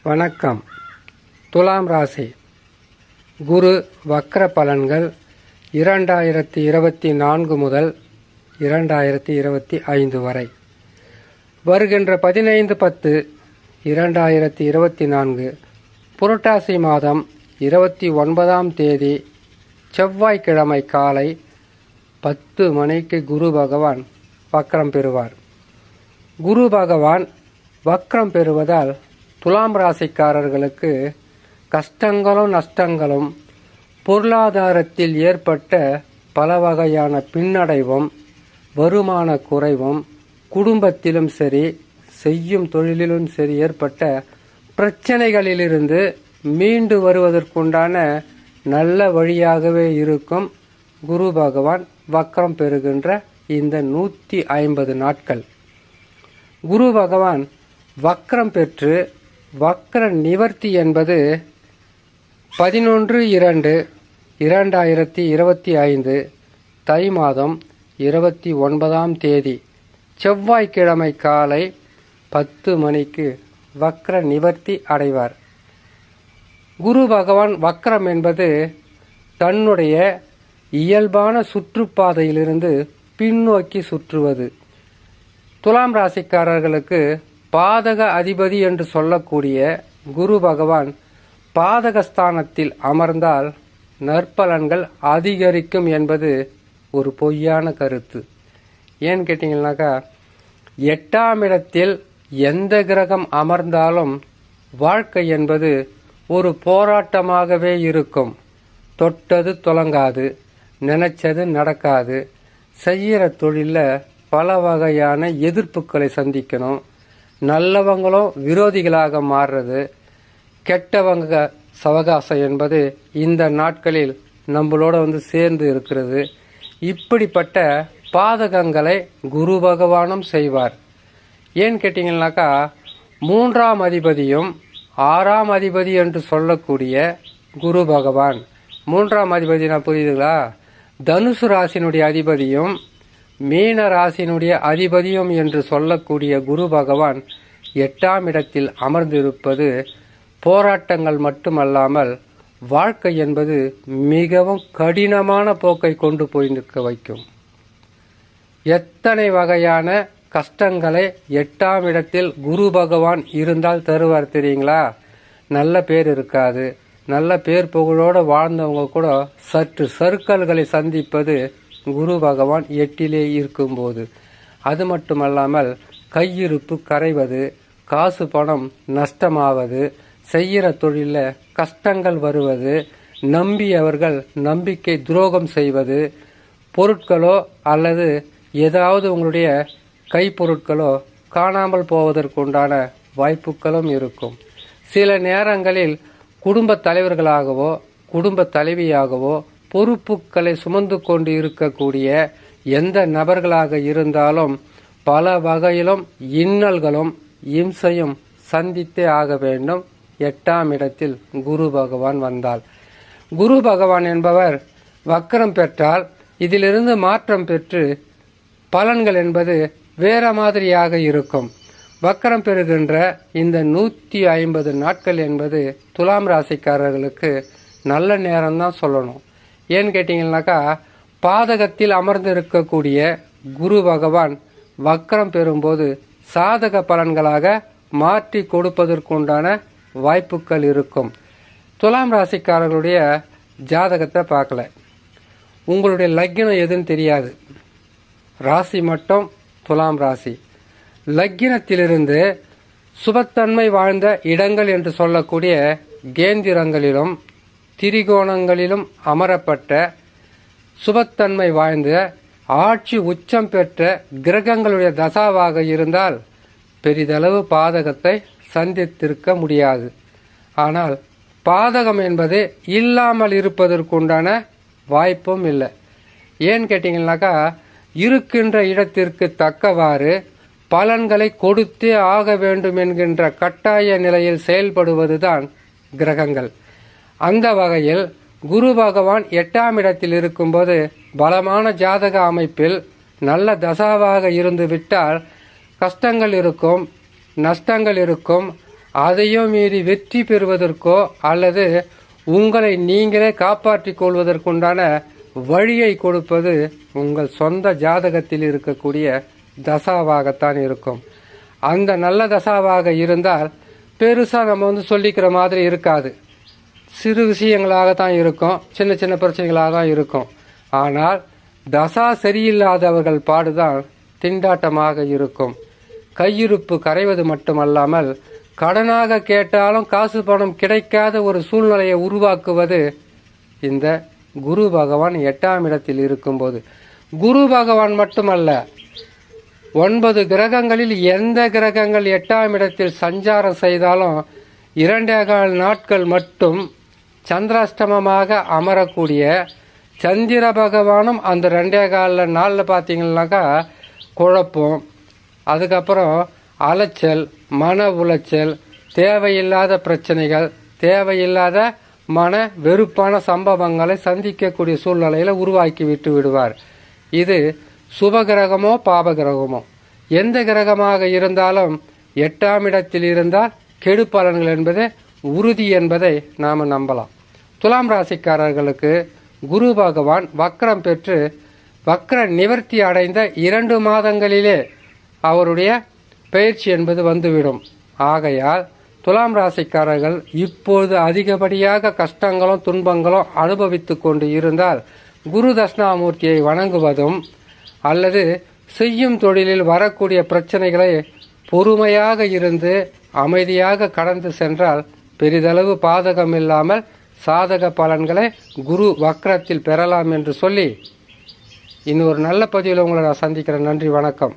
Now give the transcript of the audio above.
வணக்கம். துலாம் ராசி குரு வக்ர பலன்கள் 2024 முதல் 2025 வரை. வருகின்ற 15/10/2024 புரட்டாசி மாதம் 29ஆம் தேதி செவ்வாய்க்கிழமை காலை 10 மணிக்கு குரு பகவான் வக்ரம் பெறுவார். குரு பகவான் வக்ரம் பெறுவதால் துலாம் ராசிக்காரர்களுக்கு கஷ்டங்களும் நஷ்டங்களும், பொருளாதாரத்தில் ஏற்பட்ட பல வகையான பின்னடைவும், வருமான குறைவும், குடும்பத்திலும் சரி செய்யும் தொழிலிலும் சரி ஏற்பட்ட பிரச்சனைகளிலிருந்து மீண்டு வருவதற்குண்டான நல்ல வழியாகவே இருக்கும் குரு பகவான் வக்ரம் பெறுகின்ற இந்த 150 நாட்கள். குரு பகவான் வக்ரம் பெற்று வக்ர நிவர்த்தி என்பது 11/2/2025 தை மாதம் 29ஆம் தேதி செவ்வாய்க்கிழமை காலை 10 மணிக்கு வக்ர நிவர்த்தி அடைவார். குரு பகவான் வக்ரம் என்பது தன்னுடைய இயல்பான சுற்றுப்பாதையிலிருந்து பின்னோக்கி சுற்றுவது. துலாம் ராசிக்காரர்களுக்கு பாதக அதிபதி என்று சொல்லக்கூடிய குரு பகவான் பாதகஸ்தானத்தில் அமர்ந்தால் நற்பலன்கள் அதிகரிக்கும் என்பது ஒரு பொய்யான கருத்து. ஏன்னு கேட்டிங்கன்னாக்கா, 8ஆம் இடத்தில் எந்த கிரகம் அமர்ந்தாலும் வாழ்க்கை என்பது ஒரு போராட்டமாகவே இருக்கும். தொட்டது துலங்காது, நினைச்சது நடக்காது, செய்கிற தொழிலில் பல வகையான எதிர்ப்புகளை சந்திக்கணும். நல்லவங்களும் விரோதிகளாக மாறுறது, கெட்டவங்க சவகாசம் என்பது இந்த நாட்களில் நம்மளோட சேர்ந்து இருக்கிறது. இப்படிப்பட்ட பாதகங்களை குரு பகவானும் செய்வார். ஏன்னு கேட்டிங்கன்னாக்கா, 3ஆம் அதிபதியும் 6ஆம் அதிபதி என்று சொல்லக்கூடிய குரு பகவான், 3ஆம் அதிபதினா புரியுதுங்களா? தனுசு ராசினுடைய அதிபதியும் மீன ராசினுடைய அதிபதியும் என்று சொல்லக்கூடிய குரு பகவான் 8ஆம் இடத்தில் அமர்ந்திருப்பது போராட்டங்கள் மட்டுமல்லாமல் வாழ்க்கை என்பது மிகவும் கடினமான போக்கை கொண்டு போய் நிற்க வைக்கும். எத்தனை வகையான கஷ்டங்களை 8ஆம் இடத்தில் குரு பகவான் இருந்தால் தருவார் தெரியுங்களா? நல்ல பேர் இருக்காது. நல்ல பேர் புகழோடு வாழ்ந்தவங்க கூட சற்று சறுக்கல்களை சந்திப்பது குரு பகவான் 8லே இருக்கும்போது. அது மட்டுமல்லாமல் கையிருப்பு கரைவது, காசு பணம் நஷ்டமாவது, செய்கிற தொழிலில் கஷ்டங்கள் வருவது, நம்பியவர்கள் நம்பிக்கை துரோகம் செய்வது, பொருட்களோ அல்லது ஏதாவது உங்களுடைய கைப்பொருட்களோ காணாமல் போவதற்குண்டான வாய்ப்புகளும் இருக்கும். சில நேரங்களில் குடும்ப தலைவர்களாகவோ குடும்ப தலைவியாகவோ பொறுப்புகளை சுமந்து கொண்டு இருக்கக்கூடிய எந்த நபர்களாக இருந்தாலும் பல வகையிலும் இன்னல்களும் இம்சையும் சந்தித்தே ஆக வேண்டும். 8ஆம் இடத்தில் குரு பகவான் வந்தால். குரு பகவான் என்பவர் வக்ரம் பெற்றால் இதிலிருந்து மாற்றம் பெற்று பலன்கள் என்பது வேற மாதிரியாக இருக்கும். வக்ரம் பெறுகின்ற இந்த 150 நாட்கள் என்பது துலாம் ராசிக்காரர்களுக்கு நல்ல நேரம்தான் சொல்லணும். ஏன்னு கேட்டிங்கன்னாக்கா, பாதகத்தில் அமர்ந்து இருக்கக்கூடிய குரு பகவான் வக்ரம் பெறும்போது சாதக பலன்களாக மாற்றி கொடுப்பதற்குண்டான வாய்ப்புகள் இருக்கும். துலாம் ராசிக்காரர்களுடைய ஜாதகத்தை பார்க்கல, உங்களுடைய லக்னம் எதுன்னு தெரியாது. ராசி மட்டும் துலாம் ராசி. லக்னத்திலிருந்து சுபத்தன்மை வாழ்ந்த இடங்கள் என்று சொல்லக்கூடிய கேந்திரங்களிலும் திரிகோணங்களிலும் அமரப்பட்ட சுபத்தன்மை வாழ்ந்த ஆட்சி உச்சம் பெற்ற கிரகங்களுடைய தசாவாக இருந்தால் பெரிதளவு பாதகத்தை சந்தித்திருக்க முடியாது. ஆனால் பாதகம் என்பது இல்லாமல் இருப்பதற்குண்டான வாய்ப்பும் இல்லை. ஏன்னு கேட்டிங்கன்னாக்கா, இருக்கின்ற இடத்திற்கு தக்கவாறு பலன்களை கொடுத்தே ஆக வேண்டும் என்கின்ற கட்டாய நிலையில் செயல்படுவதுதான் கிரகங்கள். அந்த வகையில் குரு பகவான் 8ஆம் இடத்தில் இருக்கும்போது பலமான ஜாதக அமைப்பில் நல்ல தசாவாக இருந்து விட்டால் கஷ்டங்கள் இருக்கும், நஷ்டங்கள் இருக்கும். அதையும் மீறி வெற்றி பெறுவதற்கோ அல்லது உங்களை நீங்களே காப்பாற்றிக் கொள்வதற்குண்டான வழியை கொடுப்பது உங்கள் சொந்த ஜாதகத்தில் இருக்கக்கூடிய தசாவாகத்தான் இருக்கும். அந்த நல்ல தசாவாக இருந்தால் பெருசாக நம்ம சொல்லிக்கிற மாதிரி இருக்காது. சிறு விஷயங்களாகத்தான் இருக்கும், சின்ன சின்ன பிரச்சனைகளாக தான் இருக்கும். ஆனால் தசா சரியில்லாதவர்கள் பாடுதான் திண்டாட்டமாக இருக்கும். கையிருப்பு கரைவது மட்டுமல்லாமல் கடனாக கேட்டாலும் காசு பணம் கிடைக்காத ஒரு சூழ்நிலையை உருவாக்குவது இந்த குரு பகவான் 8ஆம் இடத்தில் இருக்கும்போது. குரு பகவான் மட்டுமல்ல, 9 கிரகங்களில் எந்த கிரகங்கள் 8ஆம் இடத்தில் சஞ்சாரம் செய்தாலும் 2.25 நாட்கள் மட்டும் சந்திராஷ்டமமாக அமரக்கூடிய சந்திர பகவானும் அந்த 2.25 நாளில் பார்த்தீங்கன்னாக்கா குழப்பம், அதுக்கப்புறம் அலைச்சல், மன உளைச்சல், தேவையில்லாத பிரச்சனைகள், தேவையில்லாத மன வெறுப்பான சம்பவங்களை சந்திக்கக்கூடிய சூழ்நிலையில் உருவாக்கி விட்டு விடுவார். இது சுபகிரகமோ பாபகிரகமோ எந்த கிரகமாக இருந்தாலும் 8ஆம் இடத்தில் இருந்தால் கெடு பலன்கள் என்பது உறுதி என்பதை நாம் நம்பலாம். துலாம் ராசிக்காரர்களுக்கு குரு பகவான் வக்ரம் பெற்று வக்ர நிவர்த்தி அடைந்த 2 மாதங்களிலே அவருடைய பயிற்சி என்பது வந்துவிடும். ஆகையால் துலாம் ராசிக்காரர்கள் இப்பொழுது அதிகப்படியாக கஷ்டங்களும் துன்பங்களும் அனுபவித்து கொண்டு இருந்தால் குரு தட்சிணாமூர்த்தியை வணங்குவதும் அல்லது செய்யும் தொழிலில் வரக்கூடிய பிரச்சனைகளை பொறுமையாக இருந்து அமைதியாக கடந்து சென்றால் பெரிதளவு பாதகம் இல்லாமல் சாதக பலன்களை குரு வக்ரத்தில் பெறலாம் என்று சொல்லி இன்னொரு நல்ல பதிவில் உங்களை நான் சந்திக்கிறேன். நன்றி, வணக்கம்.